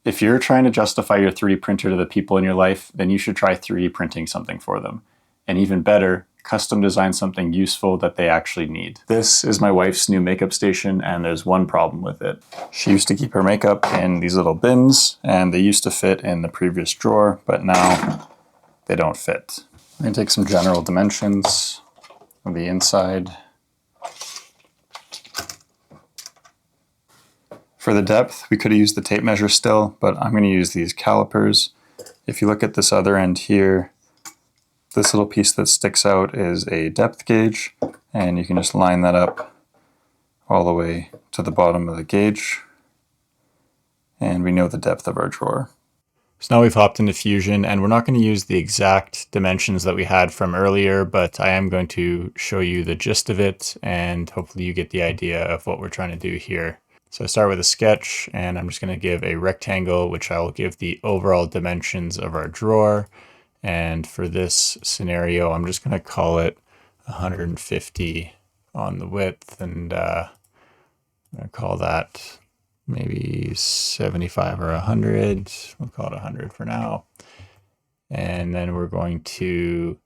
If you're trying to justify your 3D printer to the people in your life, then you should try 3D printing something for them. And even better, custom design something useful that they actually need. This is my wife's new makeup station, and there's one problem with it. She used to keep her makeup in these little bins, and they used to fit in the previous drawer, but now they don't fit. I'm going to take some general dimensions of the inside. For the depth, we could have used the tape measure still, but I'm going to use these calipers. If you look at this other end here, this little piece that sticks out is a depth gauge, and you can just line that up all the way to the bottom of the gauge, and we know the depth of our drawer. So now we've hopped into Fusion, and we're not going to use the exact dimensions that we had from earlier, but I am going to show you the gist of it, and hopefully you get the idea of what we're trying to do here. So I start with a sketch, and I'm just going to give a rectangle, which I will give the overall dimensions of our drawer. And for this scenario, I'm just going to call it 150 on the width, and I'm going to call that maybe 75 or 100. We'll call it 100 for now. And then we're going to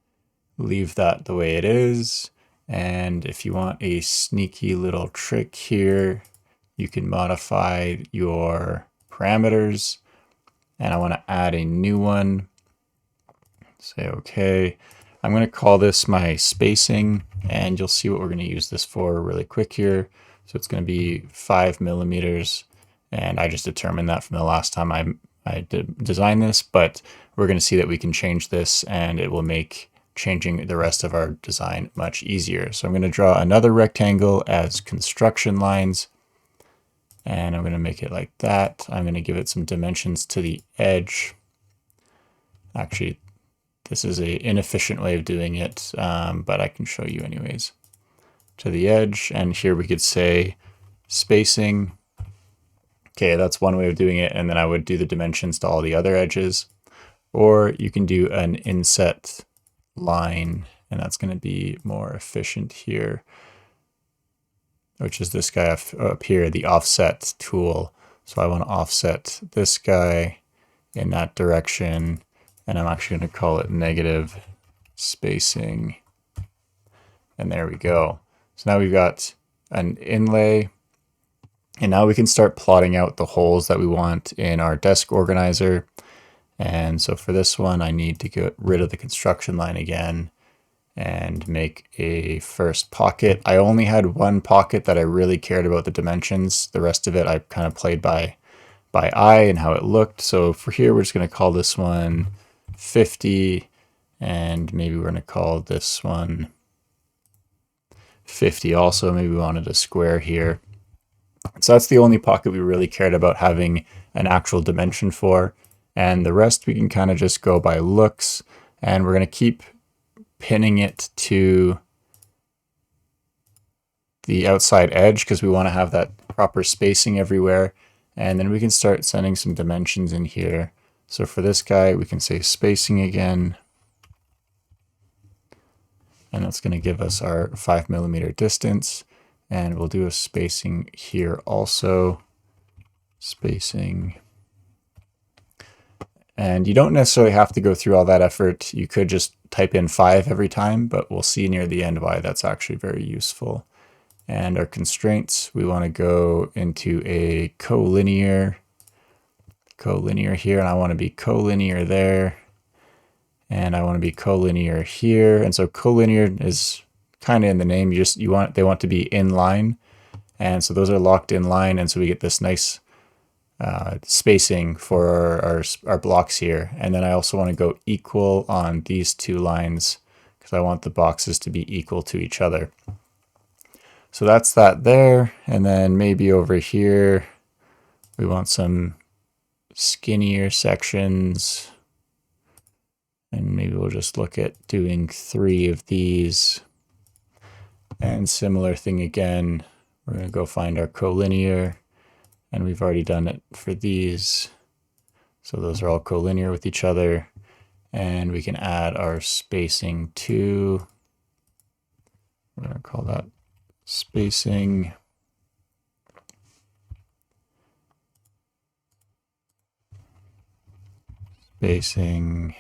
leave that the way it is. And if you want a sneaky little trick here, you can modify your parameters, and I want to add a new one. Say okay. I'm going to call this my spacing, and you'll see what we're going to use this for really quick here. So it's going to be 5 millimeters, and I just determined that from the last time I designed this, but we're going to see that we can change this, and it will make changing the rest of our design much easier. So I'm going to draw another rectangle as construction lines, and I'm going to make it like that. I'm going to give it some dimensions to the edge. Actually, this is an inefficient way of doing it, but I can show you anyways. To the edge, and here we could say spacing. Okay, that's one way of doing it, and then I would do the dimensions to all the other edges. Or you can do an inset line, and that's going to be more efficient here, which is this guy up here, the offset tool. So I want to offset this guy in that direction, and I'm actually going to call it negative spacing. And there we go. So now we've got an inlay, and now we can start plotting out the holes that we want in our desk organizer. And so for this one, I need to get rid of the construction line again and make a first pocket. I only had one pocket that I really cared about the dimensions. The rest of it I kind of played by eye and how it looked. So for here, we're just going to call this one 50, and maybe we're going to call this one 50 also. Maybe we wanted a square here. So that's the only pocket we really cared about having an actual dimension for. And the rest we can kind of just go by looks, and we're going to keep pinning it to the outside edge because we want to have that proper spacing everywhere. And then we can start sending some dimensions in here. So for this guy, we can say spacing again. And that's going to give us our 5 millimeter distance. And we'll do a spacing here also. Spacing. And you don't necessarily have to go through all that effort. You could just type in 5 every time, but we'll see near the end why that's actually very useful. And our constraints, we want to go into a collinear here, and I want to be collinear there. And I want to be collinear here. And so collinear is kind of in the name. They want to be in line. And so those are locked in line. And so we get this nice spacing for our blocks here. And then I also want to go equal on these two lines because I want the boxes to be equal to each other. So that's that there. And then maybe over here, we want some skinnier sections. And maybe we'll just look at doing 3 of these. And similar thing again, we're going to go find our collinear. And we've already done it for these. So those are all collinear with each other. And we can add our spacing too. We're going to call that spacing. spacing,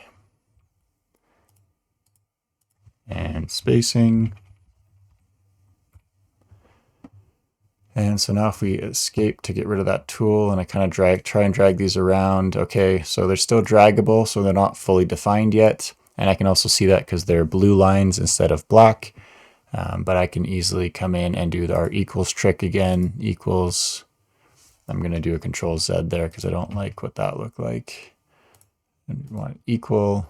and spacing. And so now if we escape to get rid of that tool and I kind of try and drag these around, okay, so they're still draggable, so they're not fully defined yet. And I can also see that because they're blue lines instead of black. But I can easily come in and do our equals trick again. Equals, I'm going to do a Control Z there because I don't like what that looked like. And we want equal,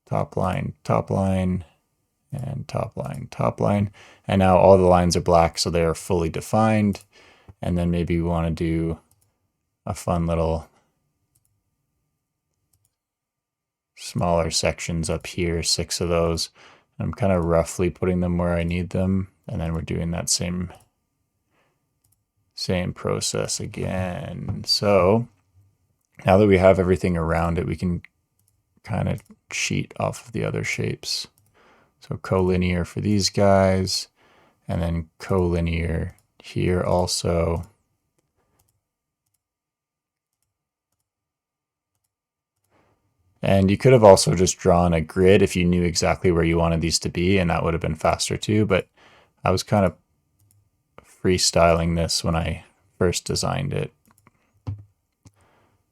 top line, and top line. And now all the lines are black, so they are fully defined. And then maybe we want to do a fun little smaller sections up here, 6 of those. I'm kind of roughly putting them where I need them. And then we're doing that same process again. So now that we have everything around it, we can kind of cheat off of the other shapes. So collinear for these guys, and then collinear here also. And you could have also just drawn a grid if you knew exactly where you wanted these to be, and that would have been faster too, but I was kind of freestyling this when I first designed it.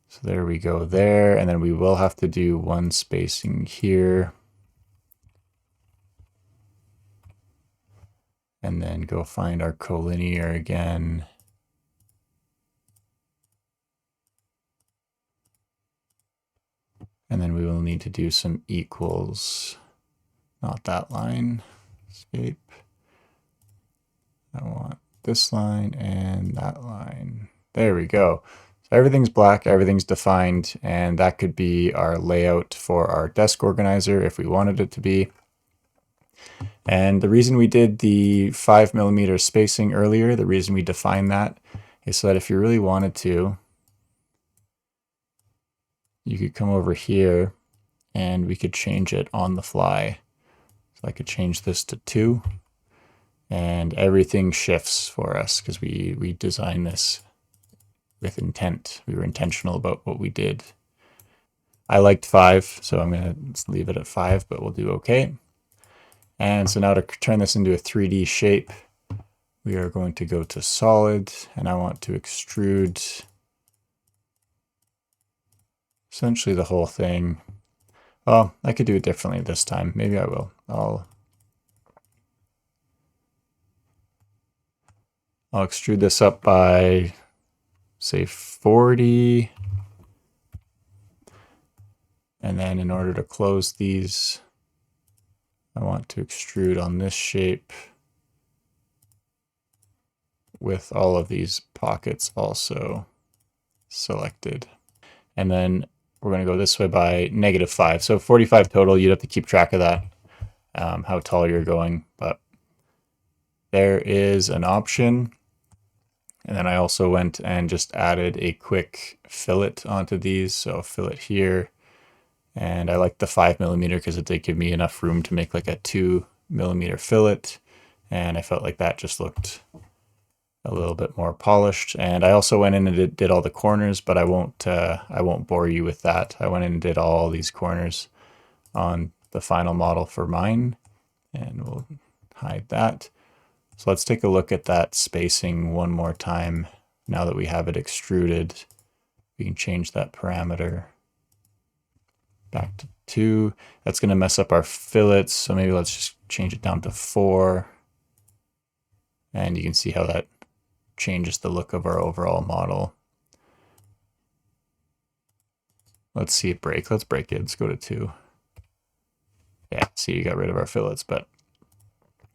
So there we go there, and then we will have to do one spacing here. And then go find our collinear again. And then we will need to do some equals, not that line, escape. I want this line and that line. There we go. So everything's black, everything's defined, and that could be our layout for our desk organizer if we wanted it to be. And the reason we did the 5mm spacing earlier, the reason we defined that is so that if you really wanted to, you could come over here and we could change it on the fly. So I could change this to 2 and everything shifts for us because we designed this with intent. We were intentional about what we did. I liked 5, so I'm going to leave it at 5, but we'll do okay. And so now to turn this into a 3D shape, we are going to go to solid, and I want to extrude essentially the whole thing. Well, I could do it differently this time. Maybe I will. I'll extrude this up by, say, 40. And then in order to close these, I want to extrude on this shape with all of these pockets also selected. And then we're going to go this way by -5. So 45 total. You'd have to keep track of that, how tall you're going. But there is an option. And then I also went and just added a quick fillet onto these. So fillet here. And I like the 5mm because it did give me enough room to make like a 2mm fillet. And I felt like that just looked a little bit more polished. And I also went in and did all the corners, but I won't bore you with that. I went in and did all these corners on the final model for mine, and we'll hide that. So let's take a look at that spacing one more time. Now that we have it extruded, we can change that parameter back to 2. That's going to mess up our fillets, so maybe let's just change it down to 4. And you can see how that changes the look of our overall model. Let's see it break. Let's break it. Let's go to 2. Yeah, see, you got rid of our fillets,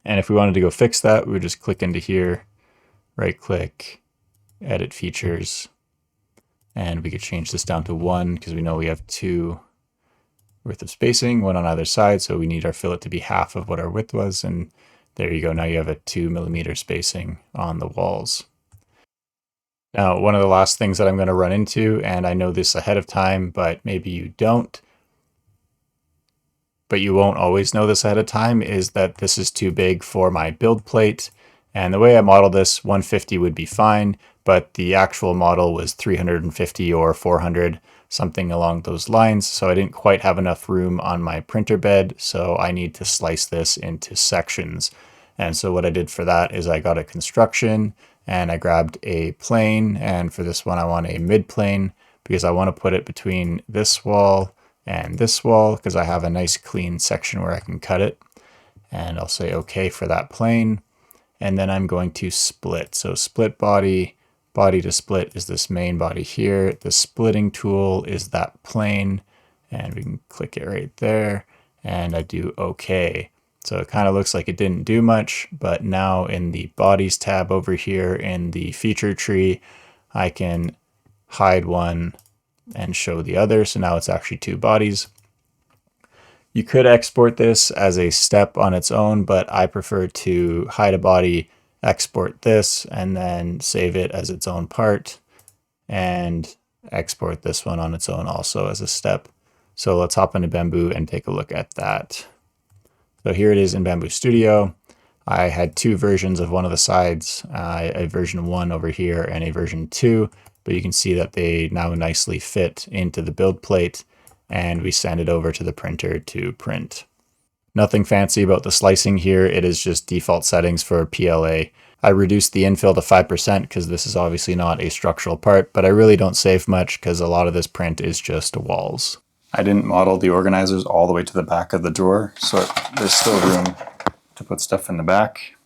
and if we wanted to go fix that, we would just click into here, right click, edit features, and we could change this down to 1 because we know we have 2 width of spacing, 1 on either side, so we need our fillet to be half of what our width was, and there you go. Now you have a 2mm spacing on the walls. Now, one of the last things that I'm going to run into, and I know this ahead of time, but maybe you don't, but you won't always know this ahead of time, is that this is too big for my build plate. And the way I model this, 150 would be fine, but the actual model was 350 or 400, something along those lines. So I didn't quite have enough room on my printer bed, so I need to slice this into sections. And so what I did for that is I got a construction and I grabbed a plane, and for this one I want a mid plane because I want to put it between this wall and this wall because I have a nice clean section where I can cut it. And I'll say okay for that plane. And then I'm going to split. So split body, body to split is this main body here. The splitting tool is that plane, and we can click it right there, and I do okay. So it kind of looks like it didn't do much, but now in the bodies tab over here in the feature tree, I can hide one and show the other. So now it's actually two bodies. You could export this as a step on its own, but I prefer to hide a body, export this, and then save it as its own part, and export this one on its own also as a step. So let's hop into Bambu and take a look at that. So here it is in Bambu Studio. I had two versions of one of the sides, a version 1 over here and a version 2, but you can see that they now nicely fit into the build plate, and we send it over to the printer to print. Nothing fancy about the slicing here. It is just default settings for PLA. I reduced the infill to 5% because this is obviously not a structural part, but I really don't save much because a lot of this print is just walls. I didn't model the organizers all the way to the back of the drawer, so there's still room to put stuff in the back.